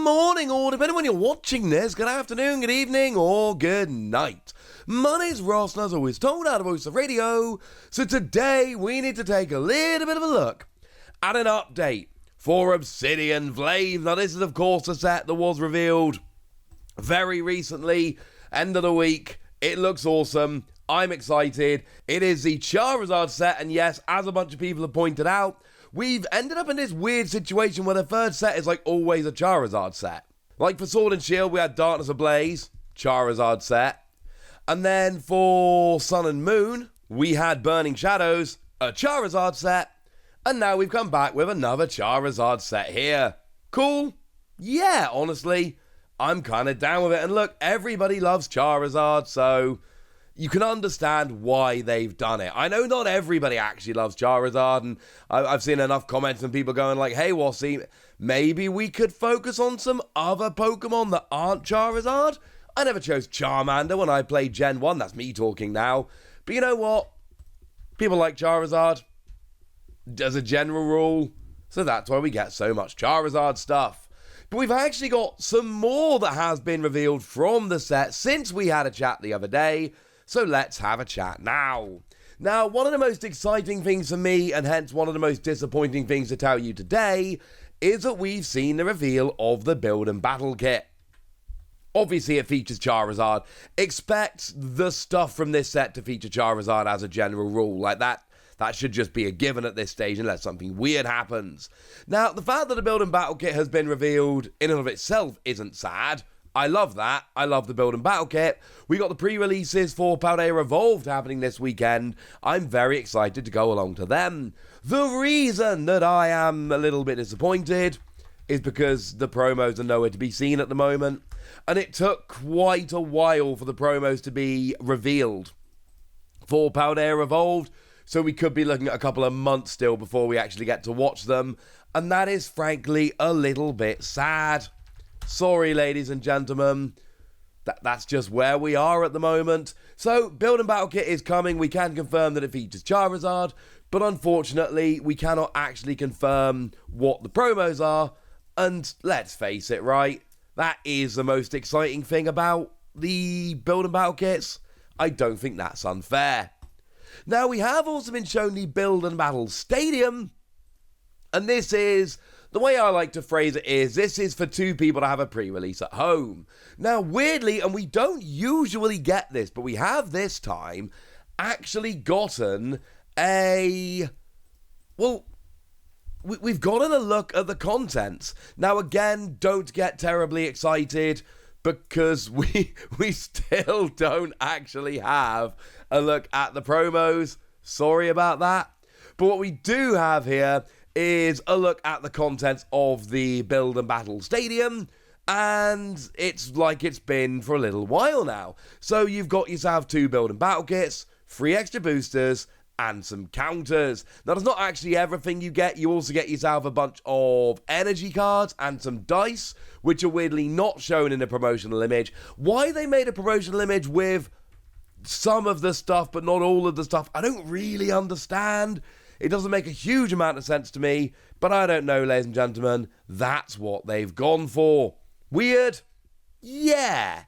morning, or depending when you're watching this, good afternoon, good evening, or good night. My name's Ross, and as always told out of Voice of Radio, so today we need to take a little bit of a look at an update for Obsidian Flames. Now this is of course a set that was revealed very recently, end of the week. It looks awesome. I'm excited. It is the Charizard set, and yes, as a bunch of people have pointed out, we've ended up in this weird situation where the third set is like always a Charizard set. Like for Sword and Shield, we had Darkness Ablaze, Charizard set. And then for Sun and Moon, we had Burning Shadows, a Charizard set. And now we've come back with another Charizard set here. Cool? Yeah, honestly, I'm kind of down with it. And look, everybody loves Charizard, so you can understand why they've done it. I know not everybody actually loves Charizard, and I've seen enough comments from people going like, hey, Wassy, maybe we could focus on some other Pokemon that aren't Charizard? I never chose Charmander when I played Gen 1, that's me talking now. But you know what? People like Charizard, as a general rule, so that's why we get so much Charizard stuff. But we've actually got some more that has been revealed from the set since we had a chat the other day. So let's have a chat now. Now, one of the most exciting things for me, and hence one of the most disappointing things to tell you today, is that we've seen the reveal of the Build and Battle Kit. Obviously, it features Charizard. Expect the stuff from this set to feature Charizard as a general rule. Like that should just be a given at this stage unless something weird happens. Now, the fact that the Build and Battle Kit has been revealed in and of itself isn't sad. I love that. I love the Build and Battle Kit. We got the pre-releases for Paldea Evolved happening this weekend. I'm very excited to go along to them. The reason that I am a little bit disappointed is because the promos are nowhere to be seen at the moment. And it took quite a while for the promos to be revealed for Paldea Evolved. So we could be looking at a couple of months still before we actually get to watch them. And that is frankly a little bit sad. Sorry, ladies and gentlemen, that's just where we are at the moment. So, Build and Battle Kit is coming. We can confirm that it features Charizard, but unfortunately, we cannot actually confirm what the promos are. And let's face it, right? That is the most exciting thing about the Build and Battle Kits. I don't think that's unfair. Now, we have also been shown the Build and Battle Stadium, and this is, the way I like to phrase it is, this is for two people to have a pre-release at home. Now, weirdly, and we don't usually get this, but we have this time actually gotten we've gotten a look at the contents. Now, again, don't get terribly excited because we still don't actually have a look at the promos. Sorry about that. But what we do have here is a look at the contents of the Build and Battle Stadium, and it's like it's been for a little while now. So you've got yourself 2 Build and Battle Kits, 3 extra boosters, and some counters. Now, that's not actually everything you get. You also get yourself a bunch of energy cards and some dice, which are weirdly not shown in a promotional image. Why they made a promotional image with some of the stuff but not all of the stuff, I don't really understand. It doesn't make a huge amount of sense to me, but I don't know, ladies and gentlemen. That's what they've gone for. Weird? Yeah.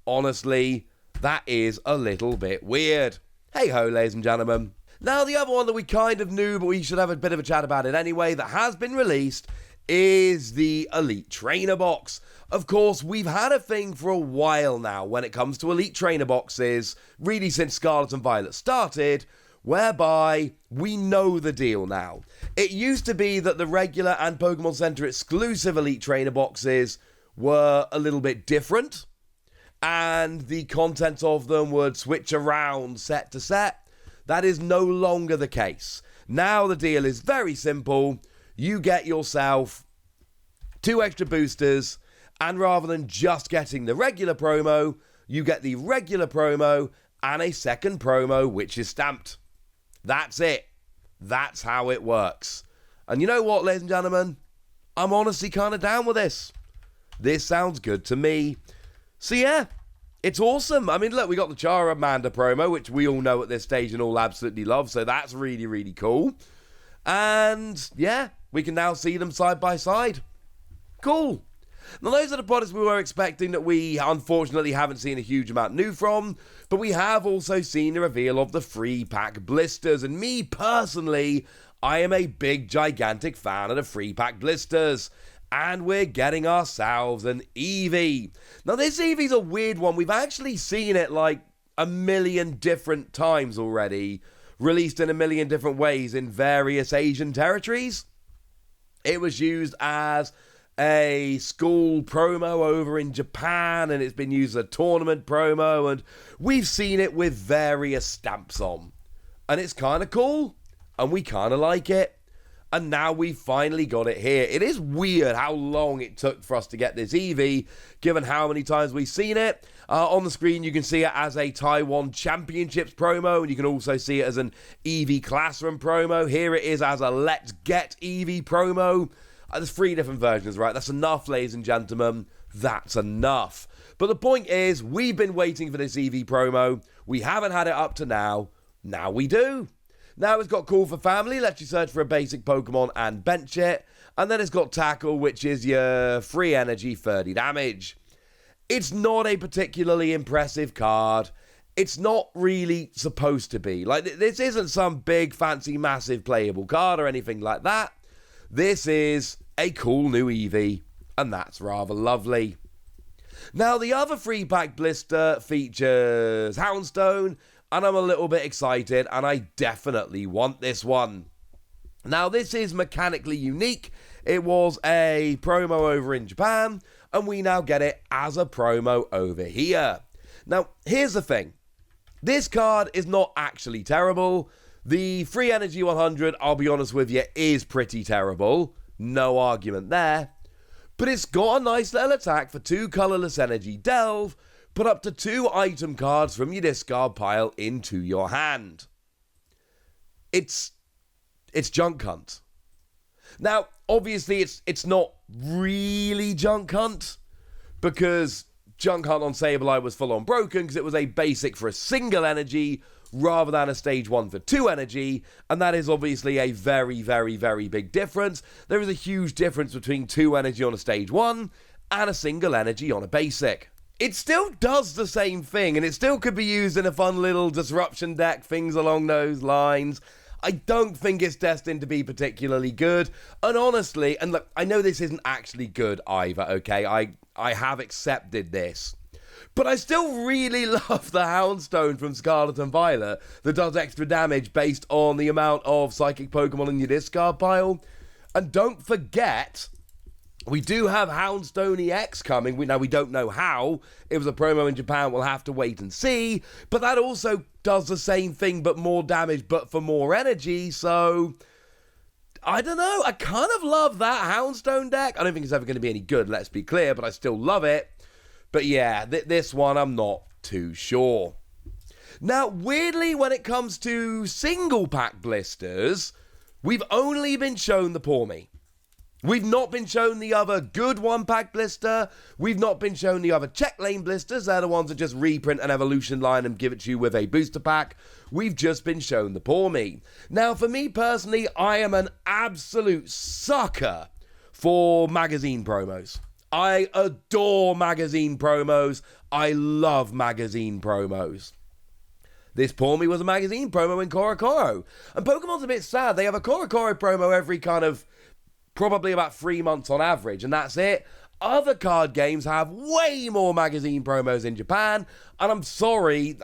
Honestly, that is a little bit weird. Hey ho, ladies and gentlemen. Now, the other one that we kind of knew, but we should have a bit of a chat about it anyway, that has been released, is the Elite Trainer Box. Of course, we've had a thing for a while now when it comes to Elite Trainer Boxes, really since Scarlet and Violet started, whereby we know the deal now. It used to be that the regular and Pokemon Center exclusive Elite Trainer Boxes were a little bit different, and the contents of them would switch around set to set. That is no longer the case. Now the deal is very simple. You get yourself 2 extra boosters, and rather than just getting the regular promo, you get the regular promo and a second promo which is stamped. That's it. That's how it works. And you know what, ladies and gentlemen? I'm honestly kind of down with this. This sounds good to me. So yeah, it's awesome. I mean, look, we got the Charmander promo, which we all know at this stage and all absolutely love, so that's really, really cool. And yeah, we can now see them side by side. Cool. Now, those are the products we were expecting that we unfortunately haven't seen a huge amount new from, but we have also seen the reveal of the free pack blisters, and me personally, I am a big, gigantic fan of the free pack blisters. And we're getting ourselves an Eevee. Now, this Eevee's a weird one. We've actually seen it like a million different times already, released in a million different ways in various Asian territories. It was used as a school promo over in Japan, and it's been used as a tournament promo, and we've seen it with various stamps on. And it's kind of cool, and we kind of like it. And now we've finally got it here. It is weird how long it took for us to get this Eevee, given how many times we've seen it. On the screen, you can see it as a Taiwan Championships promo, and you can also see it as an Eevee Classroom promo. Here it is as a Let's Get Eevee promo. There's 3 different versions, right? That's enough, ladies and gentlemen. That's enough. But the point is, we've been waiting for this Eevee promo. We haven't had it up to now. Now we do. Now it's got Call for Family, lets you search for a basic Pokemon and bench it. And then it's got Tackle, which is your free energy 30 damage. It's not a particularly impressive card. It's not really supposed to be. Like, this isn't some big, fancy, massive playable card or anything like that. This is a cool new Eevee, and that's rather lovely. Now, the other free pack blister features Houndstone, and I'm a little bit excited, and I definitely want this one. Now, this is mechanically unique. It was a promo over in Japan, and we now get it as a promo over here. Now, here's the thing. This card is not actually terrible. The free energy 100, I'll be honest with you, is pretty terrible. No argument there. But it's got a nice little attack for 2 colorless energy delve, put up to 2 item cards from your discard pile into your hand. It's Junk Hunt. Now, obviously, it's not really Junk Hunt, because Junk Hunt on Sableye was full on broken, because it was a basic for a single energy, rather than a stage 1 for 2 energy, and that is obviously a very, very, very big difference. There is a huge difference between 2 energy on a stage 1, and a single energy on a basic. It still does the same thing, and it still could be used in a fun little disruption deck, things along those lines. I don't think it's destined to be particularly good, and honestly, and look, I know this isn't actually good either, okay? I have accepted this. But I still really love the Houndstone from Scarlet and Violet that does extra damage based on the amount of Psychic Pokemon in your discard pile. And don't forget, we do have Houndstone EX coming. We don't know how. It was a promo in Japan. We'll have to wait and see. But that also does the same thing, but more damage, but for more energy. So, I don't know. I kind of love that Houndstone deck. I don't think it's ever going to be any good, let's be clear, but I still love it. But yeah, this one I'm not too sure. Now, weirdly, when it comes to single pack blisters, we've only been shown the Pawmi. We've not been shown the other good 1-pack blister. We've not been shown the other check lane blisters. They're the ones that just reprint an evolution line and give it to you with a booster pack. We've just been shown the Pawmi. Now, for me personally, I am an absolute sucker for magazine promos. I adore magazine promos. I love magazine promos. This Pawmi was a magazine promo in Korokoro. And Pokemon's a bit sad. They have a Korokoro promo every kind of probably about 3 months on average, and that's it. Other card games have way more magazine promos in Japan, and I'm sorry,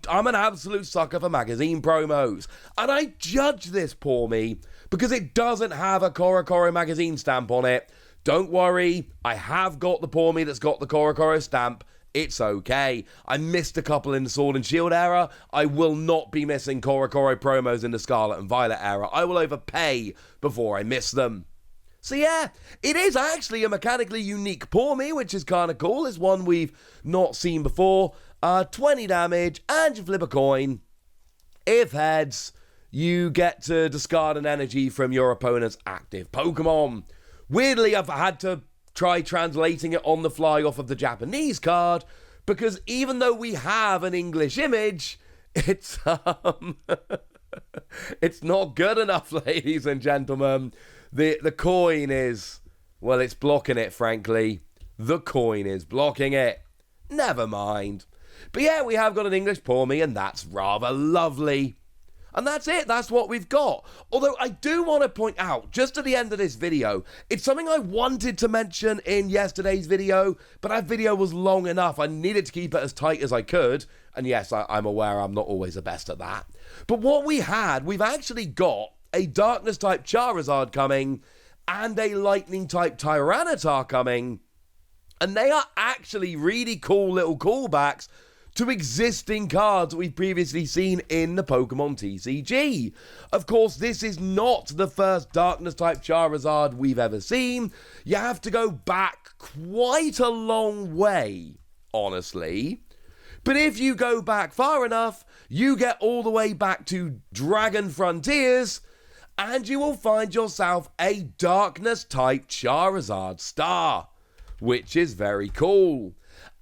I'm an absolute sucker for magazine promos. And I judge this Pawmi because it doesn't have a Korokoro magazine stamp on it. Don't worry, I have got the Pawmi that's got the Korokoro stamp. It's okay. I missed a couple in the Sword and Shield era. I will not be missing Korokoro promos in the Scarlet and Violet era. I will overpay before I miss them. So yeah, it is actually a mechanically unique Pawmi, which is kind of cool. It's one we've not seen before. 20 damage, and you flip a coin. If heads, you get to discard an energy from your opponent's active Pokemon. Weirdly, I've had to try translating it on the fly off of the Japanese card, because even though we have an English image, it's it's not good enough, ladies and gentlemen. The coin is, well, it's blocking it, frankly. The coin is blocking it. Never mind. But yeah, we have got an English Pour Me, and that's rather lovely. And that's it, that's what we've got. Although I do want to point out, just at the end of this video, it's something I wanted to mention in yesterday's video, but that video was long enough. I needed to keep it as tight as I could. And yes, I'm aware I'm not always the best at that. But what we've actually got a Darkness type Charizard coming and a Lightning type Tyranitar coming. And they are actually really cool little callbacks to existing cards we've previously seen in the Pokemon TCG. Of course, this is not the first Darkness type Charizard we've ever seen. You have to go back quite a long way, honestly. But if you go back far enough, you get all the way back to Dragon Frontiers, and you will find yourself a Darkness type Charizard Star, which is very cool.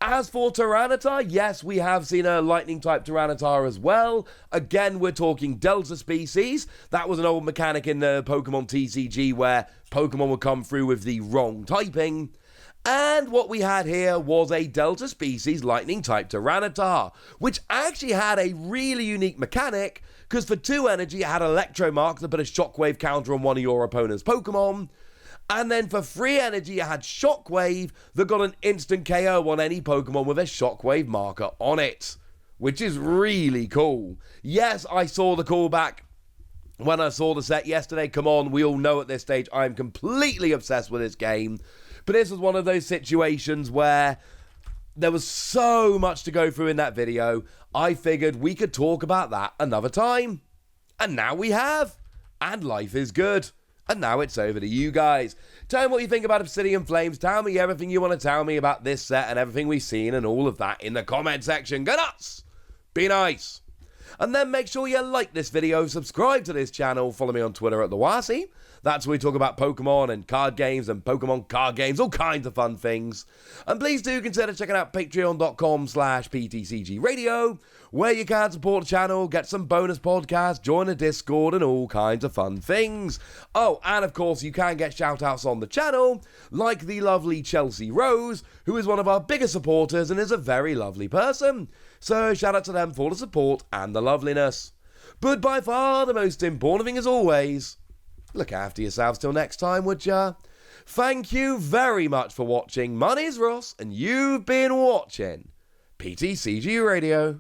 As for Tyranitar, yes, we have seen a Lightning-type Tyranitar as well. Again, we're talking Delta species. That was an old mechanic in the Pokemon TCG where Pokemon would come through with the wrong typing. And what we had here was a Delta species Lightning-type Tyranitar, which actually had a really unique mechanic, because for 2 energy, it had Electro Mark that put a Shockwave counter on one of your opponent's Pokemon. And then for 3 energy, it had Shockwave that got an instant KO on any Pokemon with a Shockwave marker on it, which is really cool. Yes, I saw the callback when I saw the set yesterday. Come on, we all know at this stage I'm completely obsessed with this game. But this was one of those situations where there was so much to go through in that video. I figured we could talk about that another time. And now we have. And life is good. And now it's over to you guys. Tell me what you think about Obsidian Flames. Tell me everything you want to tell me about this set and everything we've seen and all of that in the comment section. Go nuts! Be nice! And then make sure you like this video, subscribe to this channel, follow me on Twitter at TheWasi. That's where we talk about Pokemon and card games and Pokemon card games, all kinds of fun things. And please do consider checking out patreon.com/PTCGradio, where you can support the channel, get some bonus podcasts, join a Discord, and all kinds of fun things. Oh, and of course, you can get shout-outs on the channel, like the lovely Chelsea Rose, who is one of our biggest supporters and is a very lovely person. So shout out to them for the support and the loveliness. But by far the most important thing as always, look after yourselves till next time, would ya? Thank you very much for watching. My name's Ross, and you've been watching PTCG Radio.